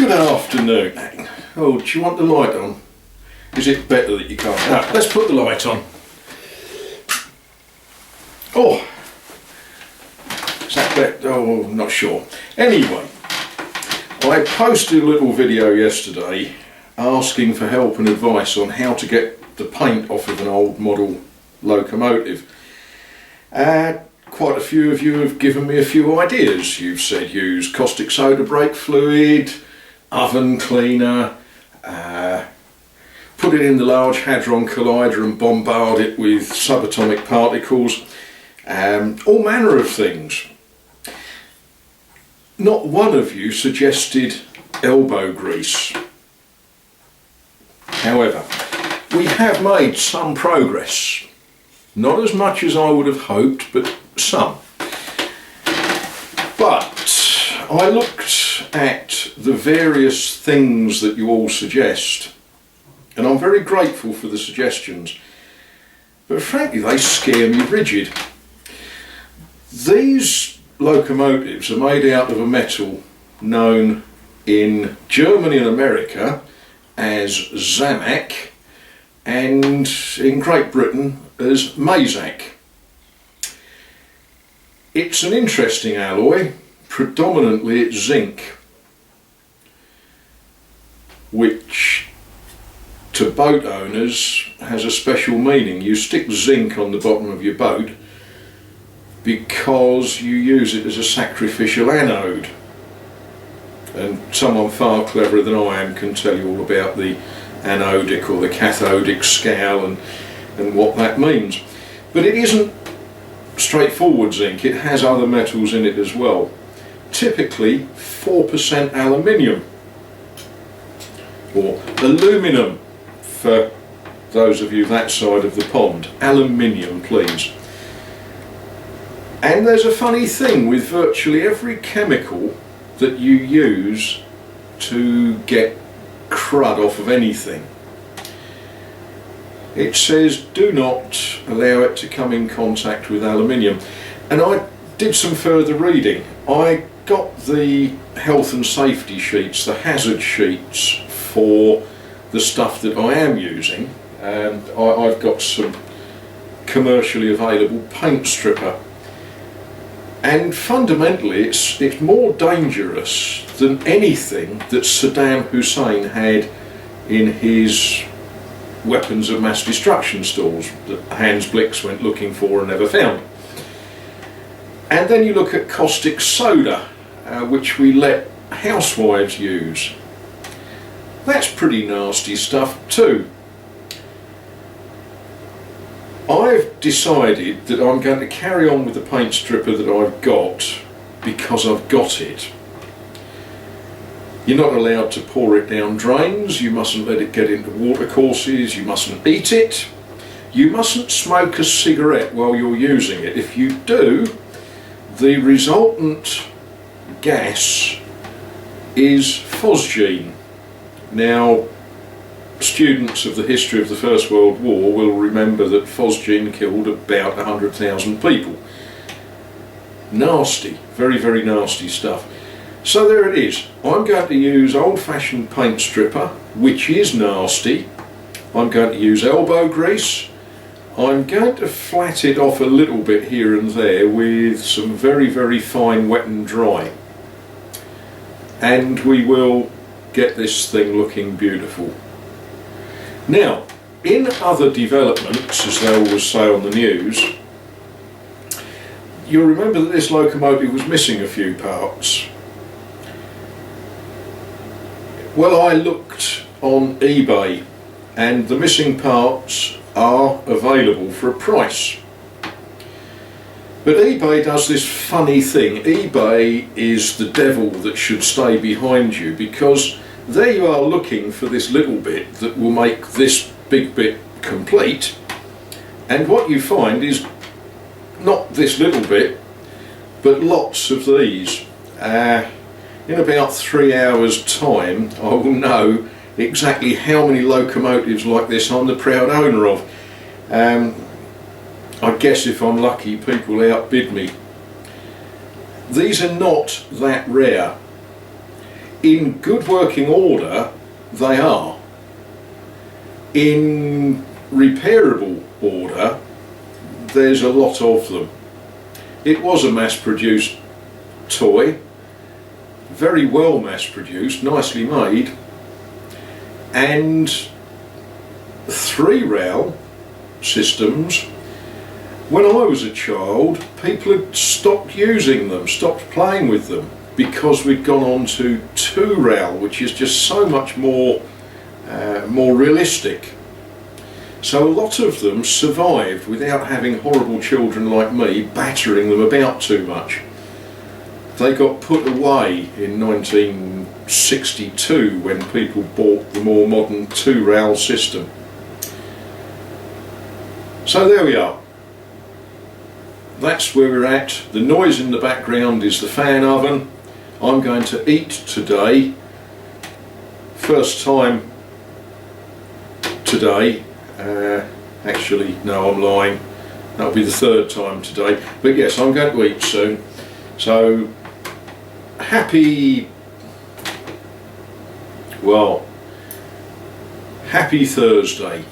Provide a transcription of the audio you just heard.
Good afternoon. Oh, do you want the light on? Is it better that you can't? No, let's put the light on. Oh, is that better? Oh, I'm not sure. Anyway, I posted a little video yesterday asking for help and advice on how to get the paint off of an old model locomotive. Quite a few of you have given me a few ideas. You've said use caustic soda brake fluid, oven cleaner, put it in the Large Hadron Collider and bombard it with subatomic particles, all manner of things. Not one of you suggested elbow grease. However, we have made some progress. Not as much as I would have hoped, but some. But I looked at the various things that you all suggest, and I'm very grateful for the suggestions, but frankly they scare me rigid. These locomotives are made out of a metal known in Germany and America as Zamac, and in Great Britain as Mazak. It's an interesting alloy. Predominantly it's zinc, which to boat owners has a special meaning. You stick zinc on the bottom of your boat because you use it as a sacrificial anode, and someone far cleverer than I am can tell you all about the anodic or the cathodic scale and what that means. But it isn't straightforward zinc, it has other metals in it as well. Typically 4% aluminium, or aluminum for those of you that side of the pond. Aluminium, please. And there's a funny thing with virtually every chemical that you use to get crud off of anything. It says do not allow it to come in contact with aluminium. And I did some further reading. I got the health and safety sheets, the hazard sheets for the stuff that I am using, and I've got some commercially available paint stripper. And fundamentally it's more dangerous than anything that Saddam Hussein had in his weapons of mass destruction stores that Hans Blix went looking for and never found. And then you look at caustic soda, which we let housewives use. That's pretty nasty stuff too. I've decided that I'm going to carry on with the paint stripper that I've got because I've got it. You're not allowed to pour it down drains, you mustn't let it get into watercourses, you mustn't eat it, you mustn't smoke a cigarette while you're using it. If you do, the resultant gas is phosgene. Now, students of the history of the First World War will remember that phosgene killed about 100,000 people. Nasty, very, very nasty stuff. So there it is. I'm going to use old-fashioned paint stripper, which is nasty. I'm going to use elbow grease. I'm going to flat it off a little bit here and there with some very, very fine wet and dry. And we will get this thing looking beautiful. Now, in other developments, as they always say on the news, you'll remember that this locomotive was missing a few parts. Well, I looked on eBay and the missing parts are available for a price. But eBay does this funny thing. eBay is the devil that should stay behind you, because there you are looking for this little bit that will make this big bit complete, and what you find is not this little bit but lots of these. In about 3 hours time I will know exactly how many locomotives like this I'm the proud owner of. I guess if I'm lucky people outbid me. These are not that rare. In good working order, they are. In repairable order, there's a lot of them. It was a mass-produced toy, very well mass-produced, nicely made, and 3-rail systems, when I was a child, people had stopped using them, stopped playing with them, because we'd gone on to 2-rail, which is just so much more realistic. So a lot of them survived without having horrible children like me battering them about too much. They got put away in 1962 when people bought the more modern 2-rail system. So there we are. That's where we're at. The noise in the background is the fan oven. I'm going to eat today. First time today. Actually, no, I'm lying. That'll be the 3rd time today. But yes, I'm going to eat soon. So, happy Thursday.